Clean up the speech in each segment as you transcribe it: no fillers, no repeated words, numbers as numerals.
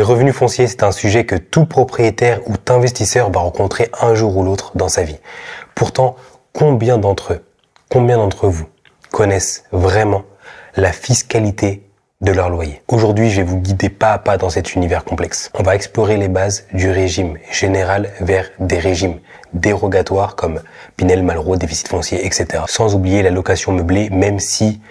revenus fonciers, c'est un sujet que tout propriétaire ou investisseur va rencontrer un jour ou l'autre dans sa vie. Pourtant, combien d'entre vous connaissent vraiment la fiscalité de leur loyer? Aujourd'hui, je vais vous guider pas à pas dans cet univers complexe. On va explorer les bases du régime général vers des régimes dérogatoires comme Pinel, Malraux, déficit foncier, etc. Sans oublier la location meublée, même si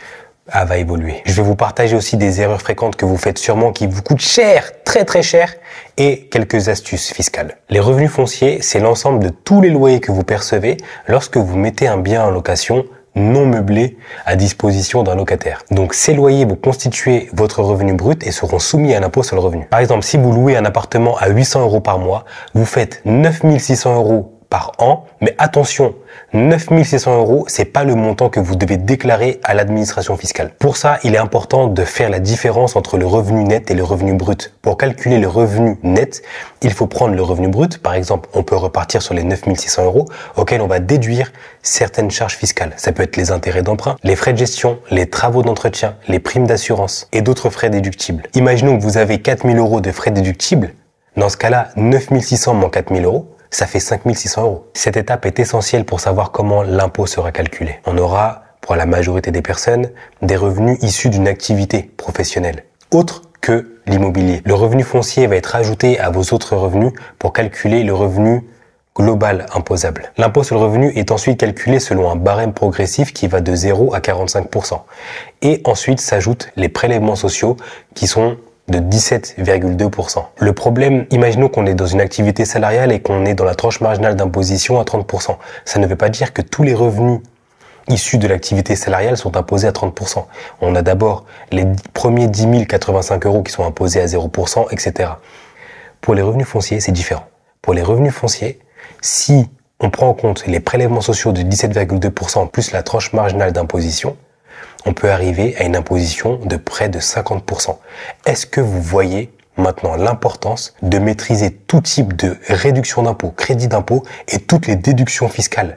elle va évoluer. Je vais vous partager aussi des erreurs fréquentes que vous faites sûrement qui vous coûtent cher, très cher, et quelques astuces fiscales. Les revenus fonciers, c'est l'ensemble de tous les loyers que vous percevez lorsque vous mettez un bien en location non meublé à disposition d'un locataire. Donc ces loyers vont constituer votre revenu brut et seront soumis à l'impôt sur le revenu. Par exemple, si vous louez un appartement à 800 € par mois, vous faites 9 600 € par an, mais attention, 9 600 €, c'est pas le montant que vous devez déclarer à l'administration fiscale. Pour ça, il est important de faire la différence entre le revenu net et le revenu brut. Pour calculer le revenu net, il faut prendre le revenu brut. Par exemple, on peut repartir sur les 9 600 € auxquels on va déduire certaines charges fiscales. Ça peut être les intérêts d'emprunt, les frais de gestion, les travaux d'entretien, les primes d'assurance et d'autres frais déductibles. Imaginons que vous avez 4 000 € de frais déductibles. Dans ce cas-là, 9 600 moins 4 000 €, ça fait 5 600 €. Cette étape est essentielle pour savoir comment l'impôt sera calculé. On aura, pour la majorité des personnes, des revenus issus d'une activité professionnelle, autre que l'immobilier. Le revenu foncier va être ajouté à vos autres revenus pour calculer le revenu global imposable. L'impôt sur le revenu est ensuite calculé selon un barème progressif qui va de 0 à 45%. Et ensuite s'ajoutent les prélèvements sociaux qui sont de 17,2%. Le problème, imaginons qu'on est dans une activité salariale et qu'on est dans la tranche marginale d'imposition à 30%. Ça ne veut pas dire que tous les revenus issus de l'activité salariale sont imposés à 30%. On a d'abord les premiers 10 085 € qui sont imposés à 0%, etc. Pour les revenus fonciers, c'est différent. Pour les revenus fonciers, si on prend en compte les prélèvements sociaux de 17,2% plus la tranche marginale d'imposition, on peut arriver à une imposition de près de 50%. Est-ce que vous voyez maintenant l'importance de maîtriser tout type de réduction d'impôt, crédit d'impôt et toutes les déductions fiscales?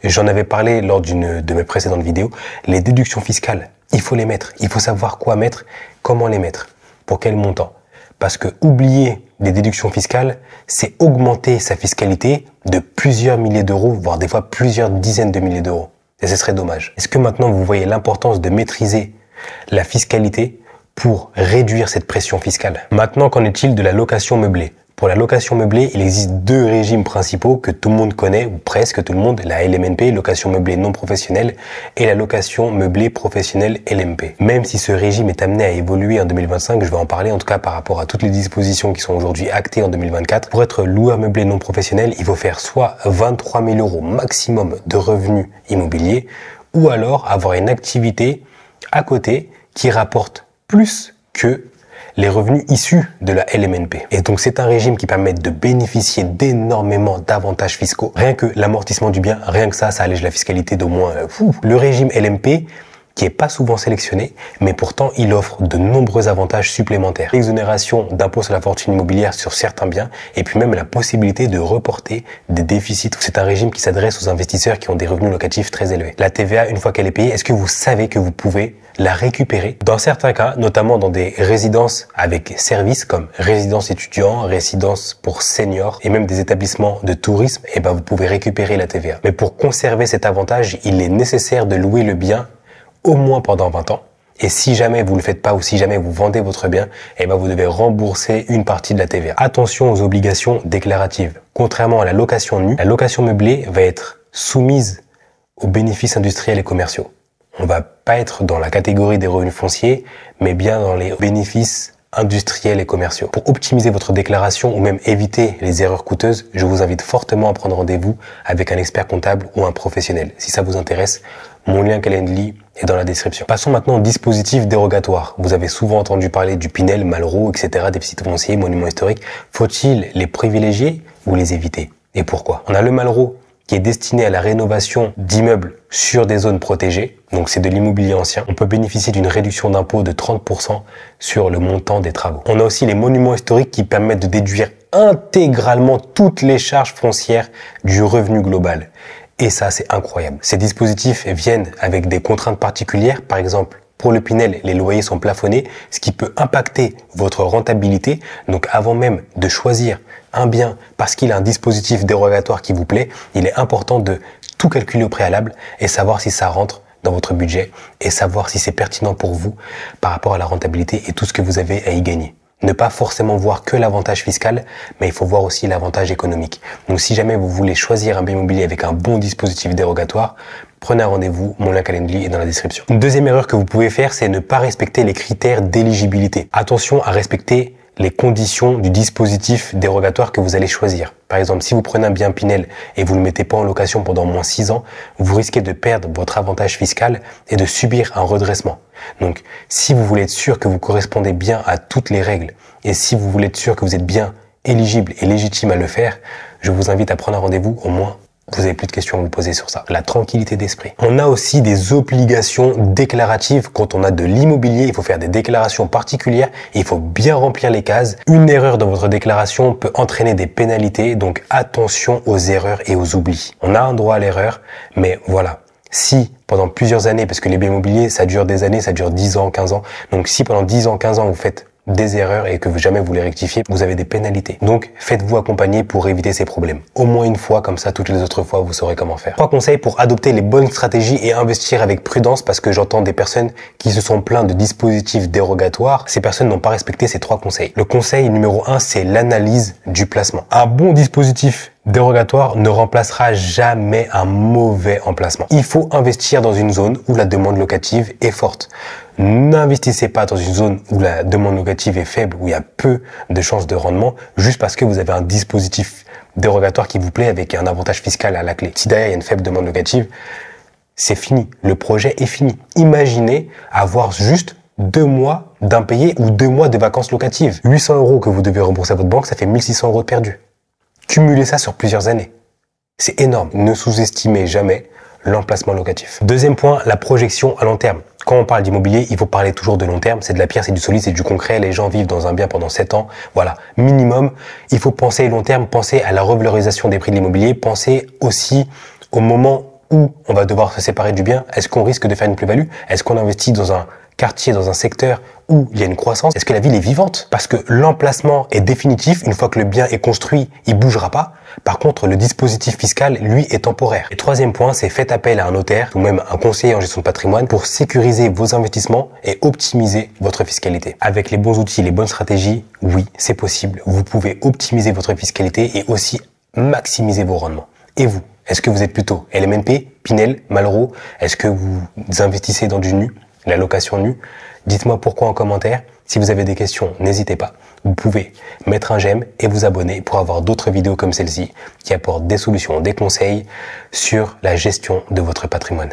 J'en avais parlé lors d'une de mes précédentes vidéos. Les déductions fiscales, il faut les mettre. Il faut savoir quoi mettre, comment les mettre, pour quel montant. Parce que oublier les déductions fiscales, c'est augmenter sa fiscalité de plusieurs milliers d'euros, voire des fois plusieurs dizaines de milliers d'euros. Et ce serait dommage. Est-ce que maintenant vous voyez l'importance de maîtriser la fiscalité pour réduire cette pression fiscale? Maintenant, qu'en est-il de la location meublée? Pour la location meublée, il existe deux régimes principaux que tout le monde connaît, ou presque tout le monde, la LMNP, location meublée non professionnelle, et la location meublée professionnelle LMP. Même si ce régime est amené à évoluer en 2025, je vais en parler en tout cas par rapport à toutes les dispositions qui sont aujourd'hui actées en 2024. Pour être loueur meublé non professionnel, il faut faire soit 23 000 € maximum de revenus immobiliers, ou alors avoir une activité à côté qui rapporte plus que les revenus issus de la LMNP. Et donc c'est un régime qui permet de bénéficier d'énormément d'avantages fiscaux. Rien que l'amortissement du bien, rien que ça allège la fiscalité d'au moins Le régime LMP, qui est pas souvent sélectionné, mais pourtant il offre de nombreux avantages supplémentaires. L'exonération d'impôt sur la fortune immobilière sur certains biens, et puis même la possibilité de reporter des déficits. C'est un régime qui s'adresse aux investisseurs qui ont des revenus locatifs très élevés. La TVA, une fois qu'elle est payée, est-ce que vous savez que vous pouvez la récupérer? Dans certains cas, notamment dans des résidences avec services comme résidence étudiant, résidence pour seniors et même des établissements de tourisme, vous pouvez récupérer la TVA. Mais pour conserver cet avantage, il est nécessaire de louer le bien au moins pendant 20 ans. Et si jamais vous le faites pas ou si jamais vous vendez votre bien, vous devez rembourser une partie de la TVA. Attention aux obligations déclaratives. Contrairement à la location nue, la location meublée va être soumise aux bénéfices industriels et commerciaux. On va pas être dans la catégorie des revenus fonciers, mais bien dans les bénéfices industriels et commerciaux. Pour optimiser votre déclaration ou même éviter les erreurs coûteuses, je vous invite fortement à prendre rendez-vous avec un expert comptable ou un professionnel. Si ça vous intéresse, mon lien Calendly est dans la description. Passons maintenant au dispositif dérogatoire. Vous avez souvent entendu parler du Pinel, Malraux, etc., déficit foncier, monuments historiques. Faut-il les privilégier ou les éviter? Et pourquoi? On a le Malraux qui est destiné à la rénovation d'immeubles sur des zones protégées. Donc c'est de l'immobilier ancien. On peut bénéficier d'une réduction d'impôt de 30% sur le montant des travaux. On a aussi les monuments historiques qui permettent de déduire intégralement toutes les charges foncières du revenu global. Et ça, c'est incroyable. Ces dispositifs viennent avec des contraintes particulières. Par exemple, pour le Pinel, les loyers sont plafonnés, ce qui peut impacter votre rentabilité. Donc avant même de choisir un bien parce qu'il a un dispositif dérogatoire qui vous plaît, il est important de tout calculer au préalable et savoir si ça rentre dans votre budget et savoir si c'est pertinent pour vous par rapport à la rentabilité et tout ce que vous avez à y gagner. Ne pas forcément voir que l'avantage fiscal, mais il faut voir aussi l'avantage économique. Donc si jamais vous voulez choisir un bien immobilier avec un bon dispositif dérogatoire, prenez un rendez-vous, mon lien Calendly est dans la description. Une deuxième erreur que vous pouvez faire, c'est ne pas respecter les critères d'éligibilité. Attention à respecter les conditions du dispositif dérogatoire que vous allez choisir. Par exemple, si vous prenez un bien Pinel et vous ne le mettez pas en location pendant au moins 6 ans, vous risquez de perdre votre avantage fiscal et de subir un redressement. Donc, si vous voulez être sûr que vous correspondez bien à toutes les règles et si vous voulez être sûr que vous êtes bien éligible et légitime à le faire, je vous invite à prendre un rendez-vous au moins. Vous n'avez plus de questions à vous poser sur ça. La tranquillité d'esprit. On a aussi des obligations déclaratives. Quand on a de l'immobilier, il faut faire des déclarations particulières et il faut bien remplir les cases. Une erreur dans votre déclaration peut entraîner des pénalités, donc attention aux erreurs et aux oublis. On a un droit à l'erreur, mais voilà. Si pendant plusieurs années, parce que les biens immobiliers, ça dure des années, ça dure 10 ans, 15 ans. Donc si pendant 10 ans, 15 ans, vous faites des erreurs et que jamais vous les rectifiez, vous avez des pénalités. Donc, faites-vous accompagner pour éviter ces problèmes. Au moins une fois, comme ça, toutes les autres fois, vous saurez comment faire. 3 conseils pour adopter les bonnes stratégies et investir avec prudence parce que j'entends des personnes qui se sont plaintes de dispositifs dérogatoires. Ces personnes n'ont pas respecté ces 3 conseils. Le conseil numéro 1, c'est l'analyse du placement. Un bon dispositif dérogatoire ne remplacera jamais un mauvais emplacement. Il faut investir dans une zone où la demande locative est forte. N'investissez pas dans une zone où la demande locative est faible, où il y a peu de chances de rendement, juste parce que vous avez un dispositif dérogatoire qui vous plaît avec un avantage fiscal à la clé. Si derrière il y a une faible demande locative, c'est fini. Le projet est fini. Imaginez avoir juste 2 mois d'impayé ou 2 mois de vacances locatives. 800 € que vous devez rembourser à votre banque, ça fait 1600 € de perdus. Cumulez ça sur plusieurs années. C'est énorme. Ne sous-estimez jamais l'emplacement locatif. Deuxième point, la projection à long terme. Quand on parle d'immobilier, il faut parler toujours de long terme. C'est de la pierre, c'est du solide, c'est du concret. Les gens vivent dans un bien pendant 7 ans. Voilà, minimum. Il faut penser long terme, penser à la revalorisation des prix de l'immobilier, penser aussi au moment où on va devoir se séparer du bien. Est-ce qu'on risque de faire une plus-value? Est-ce qu'on investit dans un quartier, dans un secteur où il y a une croissance? Est-ce que la ville est vivante? Parce que l'emplacement est définitif. Une fois que le bien est construit, il bougera pas. Par contre, le dispositif fiscal, lui, est temporaire. Et troisième point, c'est faites appel à un notaire ou même un conseiller en gestion de patrimoine pour sécuriser vos investissements et optimiser votre fiscalité. Avec les bons outils, les bonnes stratégies, oui, c'est possible. Vous pouvez optimiser votre fiscalité et aussi maximiser vos rendements. Et vous, est-ce que vous êtes plutôt LMNP, Pinel, Malraux? Est-ce que vous investissez dans du nu, la location nue? Dites-moi pourquoi en commentaire. Si vous avez des questions, n'hésitez pas. Vous pouvez mettre un j'aime et vous abonner pour avoir d'autres vidéos comme celle-ci qui apportent des solutions, des conseils sur la gestion de votre patrimoine.